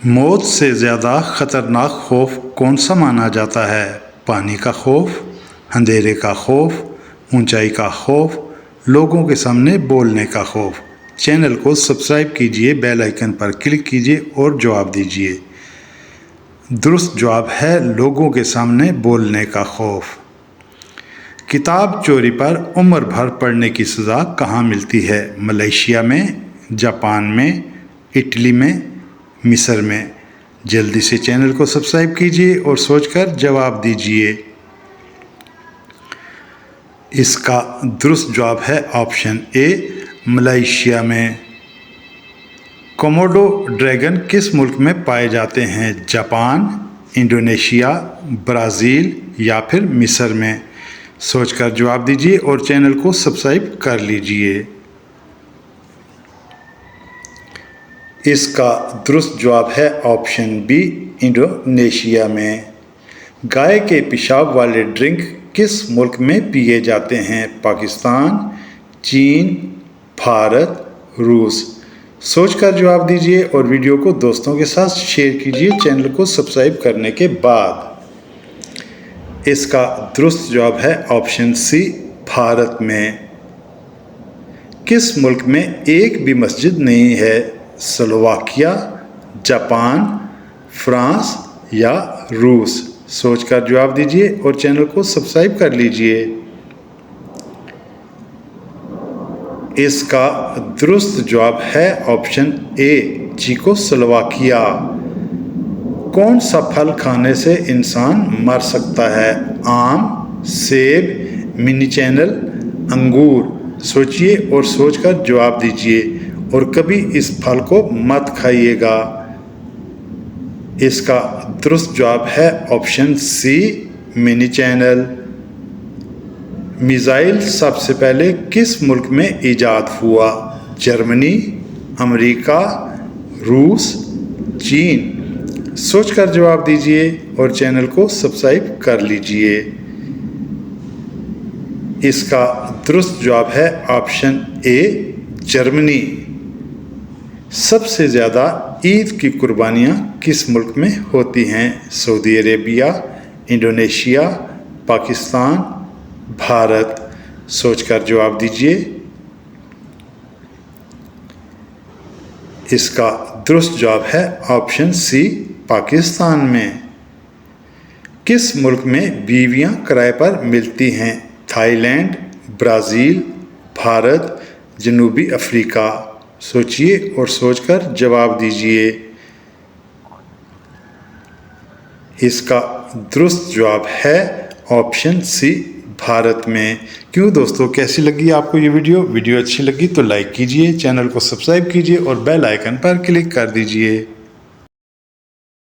मौत से ज़्यादा ख़तरनाक खौफ कौन सा माना जाता है? पानी का खौफ, अंधेरे का खौफ, ऊंचाई का खौफ, लोगों के सामने बोलने का खौफ। चैनल को सब्सक्राइब कीजिए, बेल आइकन पर क्लिक कीजिए और जवाब दीजिए। दुरुस्त जवाब है लोगों के सामने बोलने का खौफ। किताब चोरी पर उम्र भर पढ़ने की सज़ा कहाँ मिलती है? मलेशिया में, जापान में, इटली में, मिस्र में। जल्दी से चैनल को सब्सक्राइब कीजिए और सोचकर जवाब दीजिए। इसका दुरुस्त जवाब है ऑप्शन ए, मलेशिया में। कोमोडो ड्रैगन किस मुल्क में पाए जाते हैं? जापान, इंडोनेशिया, ब्राज़ील या फिर मिस्र में। सोचकर जवाब दीजिए और चैनल को सब्सक्राइब कर लीजिए। इसका दुरुस्त जवाब है ऑप्शन बी, इंडोनेशिया में। गाय के पेशाब वाले ड्रिंक किस मुल्क में पिए जाते हैं? पाकिस्तान, चीन, भारत, रूस। सोचकर जवाब दीजिए और वीडियो को दोस्तों के साथ शेयर कीजिए चैनल को सब्सक्राइब करने के बाद। इसका दुरुस्त जवाब है ऑप्शन सी, भारत में। किस मुल्क में एक भी मस्जिद नहीं है? स्लोवाकिया, जापान, फ्रांस या रूस। सोचकर जवाब दीजिए और चैनल को सब्सक्राइब कर लीजिए। इसका दुरुस्त जवाब है ऑप्शन ए, चेकोस्लोवाकिया। कौन सा फल खाने से इंसान मर सकता है? आम, सेब, मिनी चैनल, अंगूर। सोचिए और सोचकर जवाब दीजिए और कभी इस फल को मत खाइएगा। इसका दुरुस्त जवाब है option C, mini channel. Missile सबसे पहले किस मुल्क में ईजाद हुआ? जर्मनी, अमेरिका, रूस, चीन। सोचकर जवाब दीजिए और चैनल को सब्सक्राइब कर लीजिए। इसका दुरुस्त जवाब है ऑप्शन ए, जर्मनी। सबसे ज़्यादा ईद की कुर्बानियाँ किस मुल्क में होती हैं? Saudi Arabia, Indonesia, Pakistan, Bharat. सोचकर जवाब दीजिए। इसका दुरुस्त जवाब है ऑप्शन सी, पाकिस्तान में। किस मुल्क में बीवियाँ किराए पर मिलती हैं? थाईलैंड, ब्राज़ील, भारत, जनूबी अफ्रीका। सोचिए और सोचकर जवाब दीजिए। इसका दुरुस्त जवाब है ऑप्शन सी, भारत में। क्यों दोस्तों, कैसी लगी आपको ये वीडियो? वीडियो अच्छी लगी तो लाइक कीजिए, चैनल को सब्सक्राइब कीजिए और बेल आइकन पर क्लिक कर दीजिए।